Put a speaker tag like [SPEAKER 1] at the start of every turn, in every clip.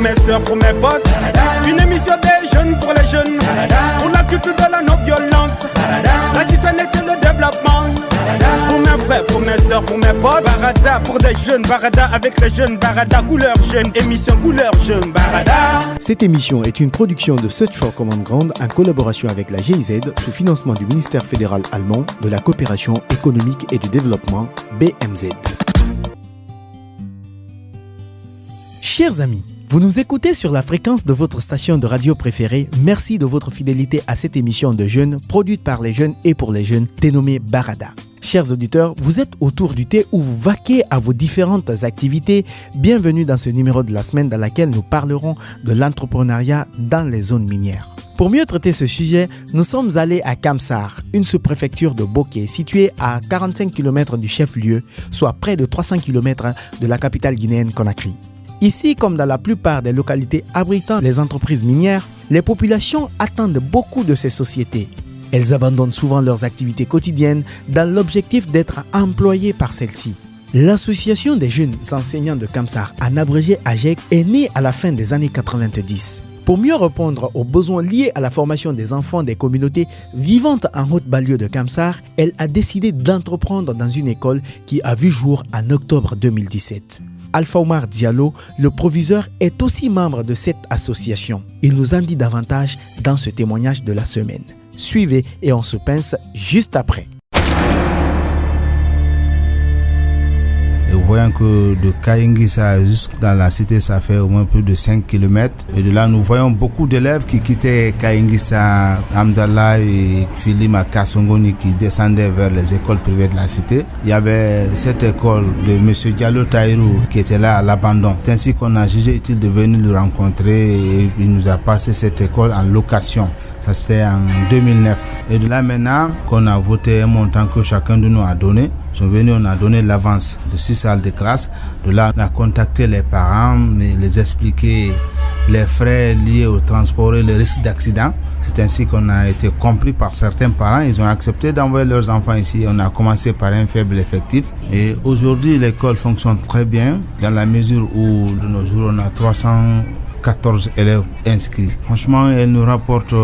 [SPEAKER 1] pour mes soeurs, pour mes potes. Une émission des jeunes pour les jeunes. Pour la culture de la non-violence. La citoyenneté et le développement. Pour mes frères, pour mes soeurs, pour mes potes. Barada pour des jeunes, Barada avec les jeunes. Barada couleur jeune, émission couleur jeune. Barada.
[SPEAKER 2] Cette émission est une production de Search for Common Ground en collaboration avec la GIZ sous financement du ministère fédéral allemand de la coopération économique et du développement, BMZ. Chers amis, vous nous écoutez sur la fréquence de votre station de radio préférée. Merci de votre fidélité à cette émission de jeunes produite par les jeunes et pour les jeunes dénommée Barada. Chers auditeurs, vous êtes autour du thé où vous vaquez à vos différentes activités. Bienvenue dans ce numéro de la semaine dans laquelle nous parlerons de l'entrepreneuriat dans les zones minières. Pour mieux traiter ce sujet, nous sommes allés à Kamsar, une sous-préfecture de Boké située à 45 km du chef-lieu, soit près de 300 km de la capitale guinéenne Conakry. Ici, comme dans la plupart des localités abritant les entreprises minières, les populations attendent beaucoup de ces sociétés. Elles abandonnent souvent leurs activités quotidiennes dans l'objectif d'être employées par celles-ci. L'association des jeunes enseignants de Kamsar, en abrégé AGEC, est née à la fin des années 90. Pour mieux répondre aux besoins liés à la formation des enfants des communautés vivantes en haute banlieue de Kamsar, elle a décidé d'entreprendre dans une école qui a vu jour en octobre 2017. Alpha Omar Diallo, le proviseur, est aussi membre de cette association. Il nous en dit davantage dans ce témoignage de la semaine. Suivez et on se pince juste après.
[SPEAKER 3] Et voyons que de Kaingisa jusqu'à la cité, ça fait au moins plus de 5 km. Et de là, nous voyons beaucoup d'élèves qui quittaient Kaingisa, Amdallah et Filim à Kassongoni qui descendaient vers les écoles privées de la cité. Il y avait cette école de M. Diallo Taïrou qui était là à l'abandon. C'est ainsi qu'on a jugé utile de venir le rencontrer et il nous a passé cette école en location. Ça c'était en 2009. Et de là maintenant qu'on a voté un montant que chacun de nous a donné. Ils sont venus, on a donné l'avance de 6 salles de classe. De là, on a contacté les parents, mais les expliquer les frais liés au transport et les risques d'accident. C'est ainsi qu'on a été compris par certains parents. Ils ont accepté d'envoyer leurs enfants ici. On a commencé par un faible effectif. Et aujourd'hui, l'école fonctionne très bien dans la mesure où de nos jours, on a 314 élèves inscrits. Franchement, elle nous rapporte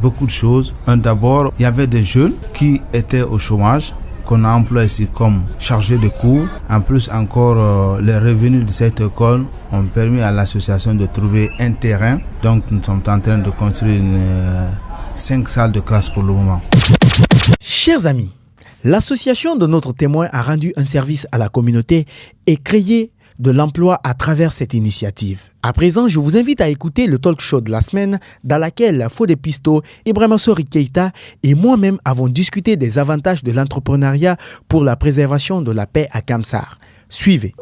[SPEAKER 3] beaucoup de choses. D'abord, il y avait des jeunes qui étaient au chômage, qu'on a employé ici comme chargé de cours. En plus encore, les revenus de cette école ont permis à l'association de trouver un terrain. Donc nous sommes en train de construire 5 salles de classe pour le moment.
[SPEAKER 2] Chers amis, l'association de notre témoin a rendu un service à la communauté et créé de l'emploi à travers cette initiative. À présent, je vous invite à écouter le talk show de la semaine dans laquelle Fodé Pisto, Ibrahima Sori Keita et moi-même avons discuté des avantages de l'entrepreneuriat pour la préservation de la paix à Kamsar. Suivez.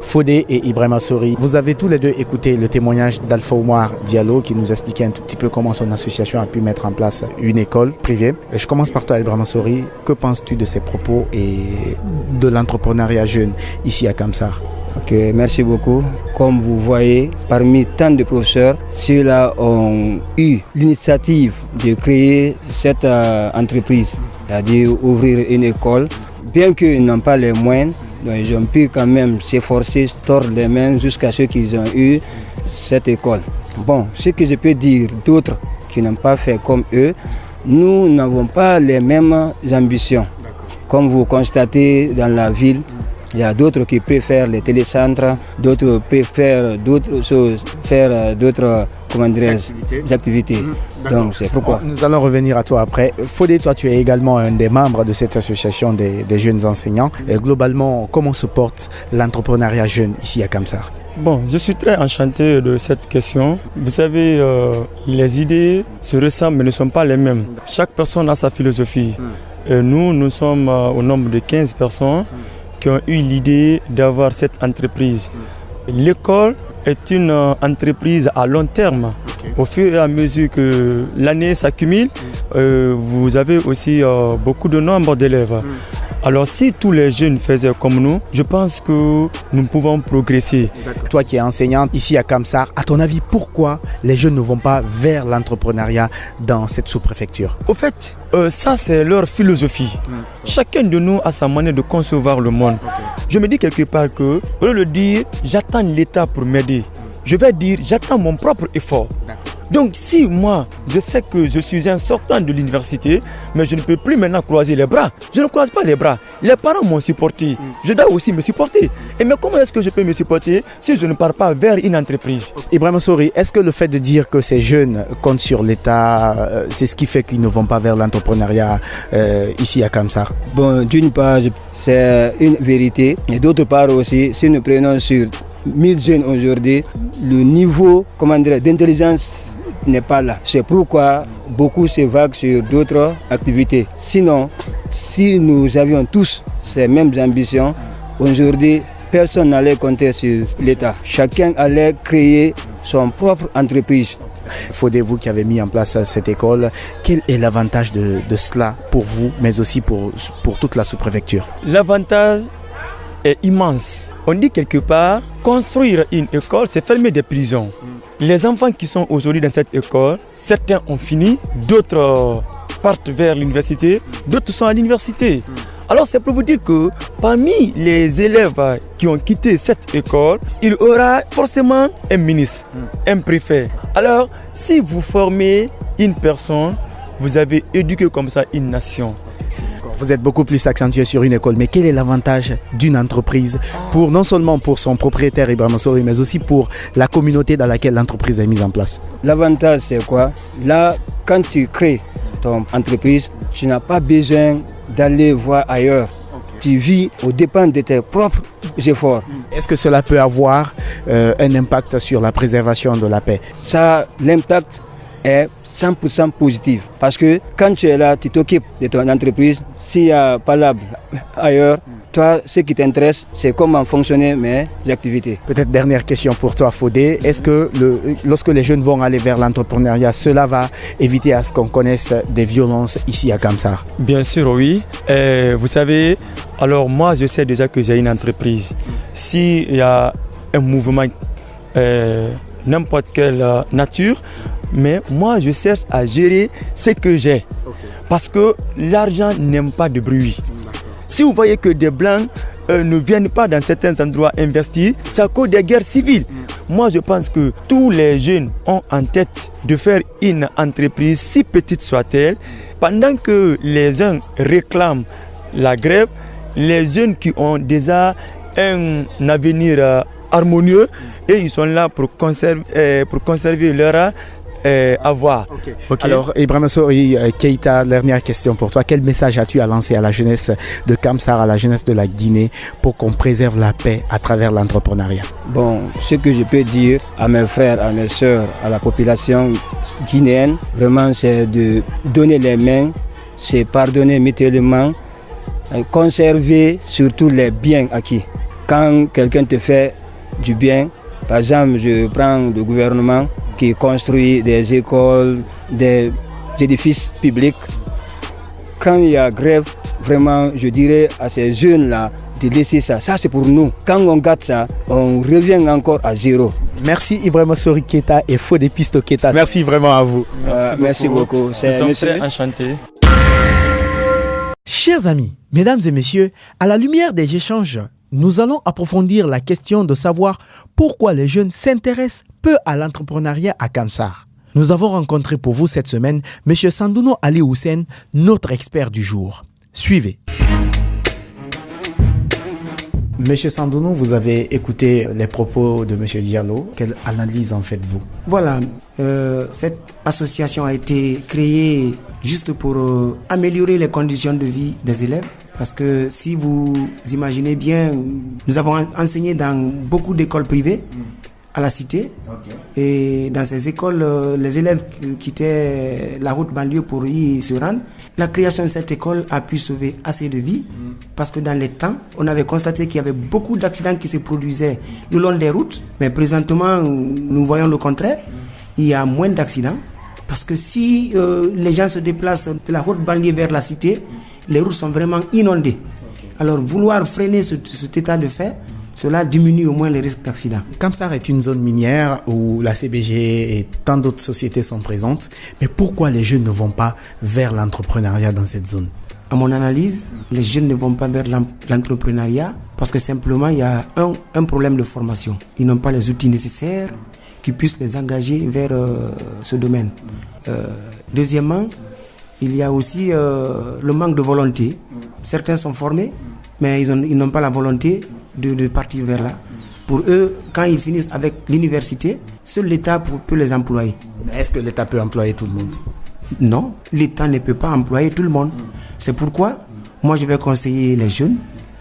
[SPEAKER 2] Fodé et Ibrahima Sori, vous avez tous les deux écouté le témoignage d'Alpha Omar Diallo qui nous expliquait un tout petit peu comment son association a pu mettre en place une école privée. Je commence par toi, Ibrahima Sori. Que penses-tu de ces propos et de l'entrepreneuriat jeune ici à Kamsar?
[SPEAKER 4] Ok, merci beaucoup. Comme vous voyez, parmi tant de professeurs, ceux-là ont eu l'initiative de créer cette entreprise, c'est-à-dire ouvrir une école. Bien qu'ils n'ont pas les moyens, donc ils ont pu quand même s'efforcer, tordre les mains jusqu'à ce qu'ils ont eu cette école. Bon, ce que je peux dire d'autres qui n'ont pas fait comme eux, nous n'avons pas les mêmes ambitions. Comme vous constatez dans la ville, il y a d'autres qui préfèrent les télécentres, d'autres préfèrent d'autres choses, faire d'autres activités. Donc c'est pourquoi.
[SPEAKER 2] Nous allons revenir à toi après. Fodé, toi tu es également un des membres de cette association des jeunes enseignants. Et globalement, comment se porte l'entrepreneuriat jeune ici à Kamsar?
[SPEAKER 5] Bon, je suis très enchanté de cette question. Vous savez, les idées se ressemblent mais ne sont pas les mêmes. Chaque personne a sa philosophie. Et nous sommes au nombre de 15 personnes qui ont eu l'idée d'avoir cette entreprise. L'école est une entreprise à long terme. Au fur et à mesure que l'année s'accumule, vous avez aussi beaucoup de nombre d'élèves. Alors si tous les jeunes faisaient comme nous, je pense que nous pouvons progresser.
[SPEAKER 2] Toi qui es enseignante ici à Kamsar, à ton avis, pourquoi les jeunes ne vont pas vers l'entrepreneuriat dans cette sous-préfecture?
[SPEAKER 5] Au fait, ça c'est leur philosophie. Chacun de nous a sa manière de concevoir le monde. Je me dis quelque part que, au lieu de dire j'attends l'État pour m'aider, je vais dire j'attends mon propre effort. Donc si moi, je sais que je suis un sortant de l'université, mais je ne peux plus maintenant croiser les bras. Je ne croise pas les bras. Les parents m'ont supporté. Je dois aussi me supporter. Et mais comment est-ce que je peux me supporter si je ne pars pas vers une entreprise?
[SPEAKER 2] Ibrahima Sori, est-ce que le fait de dire que ces jeunes comptent sur l'État, c'est ce qui fait qu'ils ne vont pas vers l'entrepreneuriat ici à Kamsar?
[SPEAKER 4] Bon, d'une part, c'est une vérité. Et d'autre part aussi, si nous prenons sur 1000 jeunes aujourd'hui, le niveau d'intelligence n'est pas là. C'est pourquoi beaucoup se vaguent sur d'autres activités. Sinon, si nous avions tous ces mêmes ambitions, aujourd'hui, personne n'allait compter sur l'État. Chacun allait créer son propre entreprise.
[SPEAKER 2] Fodé, vous qui avez mis en place cette école, quel est l'avantage de cela pour vous, mais aussi pour toute la sous-préfecture?
[SPEAKER 5] L'avantage est immense. On dit quelque part, construire une école, c'est fermer des prisons. Les enfants qui sont aujourd'hui dans cette école, certains ont fini, d'autres partent vers l'université, d'autres sont à l'université. Alors c'est pour vous dire que parmi les élèves qui ont quitté cette école, il y aura forcément un ministre, un préfet. Alors si vous formez une personne, vous avez éduqué comme ça une nation.
[SPEAKER 2] Vous êtes beaucoup plus accentué sur une école, mais quel est l'avantage d'une entreprise pour non seulement pour son propriétaire Ibrahima Sori, mais aussi pour la communauté dans laquelle l'entreprise est mise en place?
[SPEAKER 4] L'avantage c'est quoi? Là, quand tu crées ton entreprise, tu n'as pas besoin d'aller voir ailleurs. Tu vis aux dépens de tes propres efforts.
[SPEAKER 2] Est-ce que cela peut avoir un impact sur la préservation de la paix?
[SPEAKER 4] Ça, l'impact est 100% positif. Parce que quand tu es là, tu t'occupes de ton entreprise. S'il y a pas là ailleurs, toi, ce qui t'intéresse, c'est comment fonctionner mes activités.
[SPEAKER 2] Peut-être dernière question pour toi, Fodé. Est-ce que lorsque les jeunes vont aller vers l'entrepreneuriat, cela va éviter à ce qu'on connaisse des violences ici à Kamsar?
[SPEAKER 5] Bien sûr, oui. Vous savez, alors moi, je sais déjà que j'ai une entreprise. S'il y a un mouvement, n'importe quelle nature, mais moi, je cherche à gérer ce que j'ai. Parce que l'argent n'aime pas de bruit. Si vous voyez que des Blancs ne viennent pas dans certains endroits investir, c'est à cause des guerres civiles. Moi, je pense que tous les jeunes ont en tête de faire une entreprise, si petite soit-elle, pendant que les uns réclament la grève, les jeunes qui ont déjà un avenir harmonieux, et ils sont là pour conserver leur avoir.
[SPEAKER 2] Okay. Alors, Ibrahima Sori Keita, dernière question pour toi. Quel message as-tu à lancer à la jeunesse de Kamsar, à la jeunesse de la Guinée, pour qu'on préserve la paix à travers l'entrepreneuriat?
[SPEAKER 4] Bon, ce que je peux dire à mes frères, à mes soeurs, à la population guinéenne, vraiment, c'est de donner les mains, c'est pardonner mutuellement, conserver surtout les biens acquis. Quand quelqu'un te fait du bien, par exemple, je prends le gouvernement qui construit des écoles, des édifices publics. Quand il y a grève, vraiment, je dirais à ces jeunes-là de laisser ça. Ça, c'est pour nous. Quand on gâte ça, on revient encore à zéro.
[SPEAKER 2] Merci Ibrahima Sori Keita et Fodé Pisto Keita. Merci vraiment à vous.
[SPEAKER 4] Merci beaucoup.
[SPEAKER 5] Nous sommes très enchantés.
[SPEAKER 2] Chers amis, mesdames et messieurs, à la lumière des échanges, nous allons approfondir la question de savoir pourquoi les jeunes s'intéressent peu à l'entrepreneuriat à Kamsar. Nous avons rencontré pour vous cette semaine M. Sandouno Ali Houssen, notre expert du jour. Suivez. Monsieur Sandouno, vous avez écouté les propos de M. Diallo. Quelle analyse en faites-vous?
[SPEAKER 6] Voilà, cette association a été créée juste pour améliorer les conditions de vie des élèves. Parce que si vous imaginez bien, nous avons enseigné dans beaucoup d'écoles privées à la cité. Et dans ces écoles, les élèves quittaient la route banlieue pour y se rendre. La création de cette école a pu sauver assez de vies parce que dans les temps, on avait constaté qu'il y avait beaucoup d'accidents qui se produisaient le long des routes. Mais présentement, nous voyons le contraire. Il y a moins d'accidents parce que si les gens se déplacent de la route banlieue vers la cité, les routes sont vraiment inondées. Alors vouloir freiner cet état de fait, cela diminue au moins les risques d'accident.
[SPEAKER 2] Kamsar est une zone minière où la CBG et tant d'autres sociétés sont présentes. Mais pourquoi les jeunes ne vont pas vers l'entrepreneuriat dans cette zone?
[SPEAKER 6] à mon analyse, les jeunes ne vont pas vers l'entrepreneuriat parce que simplement il y a un problème de formation. Ils n'ont pas les outils nécessaires qui puissent les engager vers ce domaine. Deuxièmement, il y a aussi le manque de volonté. Certains sont formés, mais ils n'ont pas la volonté de partir vers là. Pour eux, quand ils finissent avec l'université, seul l'État peut les employer.
[SPEAKER 2] Mais est-ce que l'État peut employer tout le monde?
[SPEAKER 6] Non, l'État ne peut pas employer tout le monde. C'est pourquoi, moi, je vais conseiller les jeunes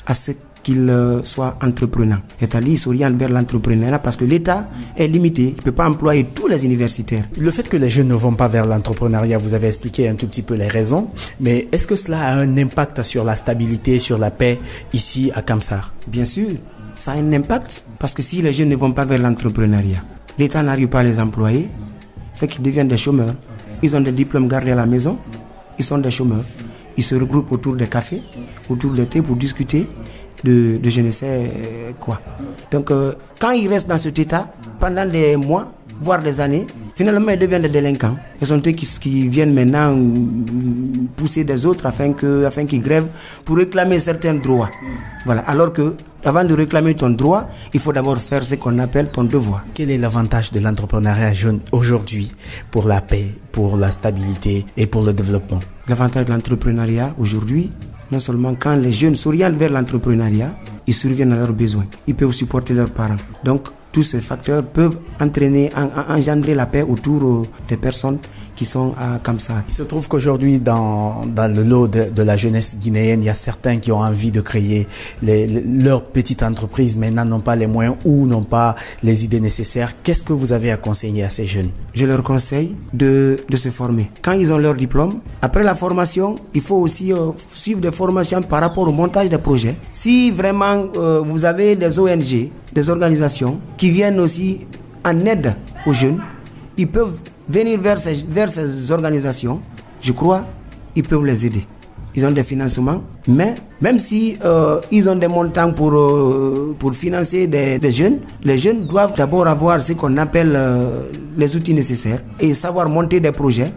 [SPEAKER 6] à ce qu'ils soient entrepreneurs. C'est-à-dire, ils s'orientent vers l'entrepreneuriat parce que l'État est limité. Il ne peut pas employer tous les universitaires.
[SPEAKER 2] Le fait que les jeunes ne vont pas vers l'entrepreneuriat, vous avez expliqué un tout petit peu les raisons, mais est-ce que cela a un impact sur la stabilité, sur la paix ici à Kamsar?
[SPEAKER 6] Bien sûr, ça a un impact parce que si les jeunes ne vont pas vers l'entrepreneuriat, l'État n'arrive pas à les employer, c'est qu'ils deviennent des chômeurs. Ils ont des diplômes gardés à la maison, ils sont des chômeurs. Ils se regroupent autour des cafés, autour des thés pour discuter de je ne sais quoi. Donc quand ils restent dans cet état, pendant des mois, voire des années, finalement ils deviennent des délinquants. Ce sont eux qui viennent maintenant pousser des autres afin qu'ils grèvent pour réclamer certains droits. Voilà. Alors que avant de réclamer ton droit, il faut d'abord faire ce qu'on appelle ton devoir.
[SPEAKER 2] Quel est l'avantage de l'entrepreneuriat jeune aujourd'hui pour la paix, pour la stabilité et pour le développement?
[SPEAKER 6] L'avantage de l'entrepreneuriat aujourd'hui, non seulement quand les jeunes s'orientent vers l'entrepreneuriat, ils surviennent à leurs besoins, ils peuvent supporter leurs parents. Donc tous ces facteurs peuvent engendrer la paix autour des personnes qui sont à Kamsar.
[SPEAKER 2] Il se trouve qu'aujourd'hui, dans le lot de la jeunesse guinéenne, il y a certains qui ont envie de créer leur petite entreprise, mais n'ont pas les moyens ou n'ont pas les idées nécessaires. Qu'est-ce que vous avez à conseiller à ces jeunes?
[SPEAKER 6] Je leur conseille de se former. Quand ils ont leur diplôme, après la formation, il faut aussi suivre des formations par rapport au montage des projets. Si vraiment vous avez des ONG, des organisations qui viennent aussi en aide aux jeunes, ils peuvent venir vers ces organisations. Je crois ils peuvent les aider. Ils ont des financements, mais même si ils ont des montants pour financer des jeunes, les jeunes doivent d'abord avoir ce qu'on appelle les outils nécessaires et savoir monter des projets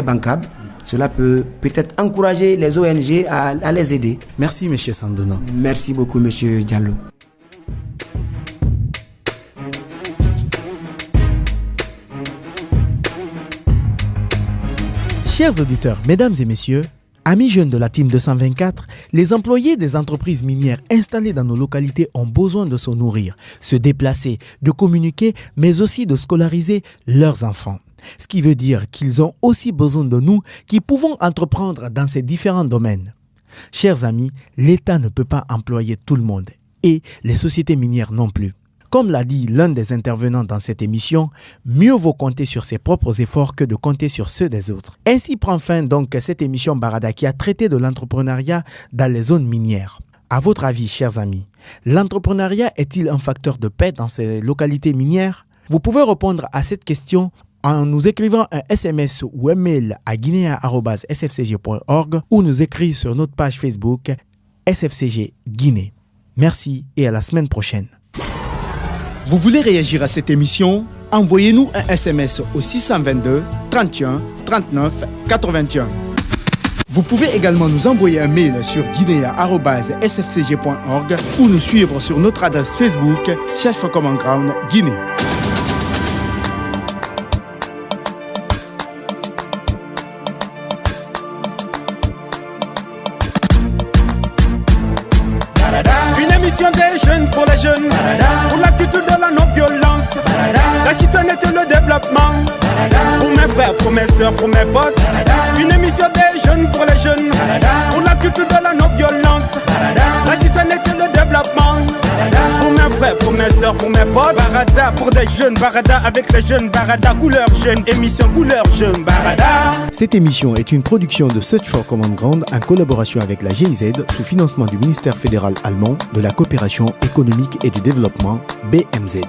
[SPEAKER 6] bancables. Cela peut peut-être encourager les ONG à les aider.
[SPEAKER 2] Merci, M. Sandono.
[SPEAKER 6] Merci beaucoup, M. Diallo.
[SPEAKER 2] Chers auditeurs, mesdames et messieurs, amis jeunes de la Team 224, les employés des entreprises minières installées dans nos localités ont besoin de se nourrir, se déplacer, de communiquer, mais aussi de scolariser leurs enfants. Ce qui veut dire qu'ils ont aussi besoin de nous qui pouvons entreprendre dans ces différents domaines. Chers amis, l'État ne peut pas employer tout le monde et les sociétés minières non plus. Comme l'a dit l'un des intervenants dans cette émission, mieux vaut compter sur ses propres efforts que de compter sur ceux des autres. Ainsi prend fin donc cette émission Barada qui a traité de l'entrepreneuriat dans les zones minières. À votre avis, chers amis, l'entrepreneuriat est-il un facteur de paix dans ces localités minières? Vous pouvez répondre à cette question en nous écrivant un SMS ou un mail à guinea@sfcg.org ou nous écrire sur notre page Facebook SFCG Guinée. Merci et à la semaine prochaine.
[SPEAKER 1] Vous voulez réagir à cette émission? Envoyez-nous un SMS au 622 31 39 81. Vous pouvez également nous envoyer un mail sur guinea@sfcg.org ou nous suivre sur notre adresse Facebook Search for Common Ground Guinée. Une émission des jeunes pour les jeunes, pour la culture de la non-violence, la citoyenneté et le développement, pour mes frères, pour mes soeurs, pour mes potes. Une émission des jeunes pour les jeunes, pour la culture de la non-violence, la citoyenneté et le développement, pour mes frères, pour mes soeurs, pour mes potes. Barada pour des jeunes, Barada avec les jeunes, Barada couleur jeune, émission couleur jeune, Barada.
[SPEAKER 2] Cette émission est une production de Search for Common Ground en collaboration avec la GIZ sous financement du ministère fédéral allemand de la coopération économique et du développement BMZ.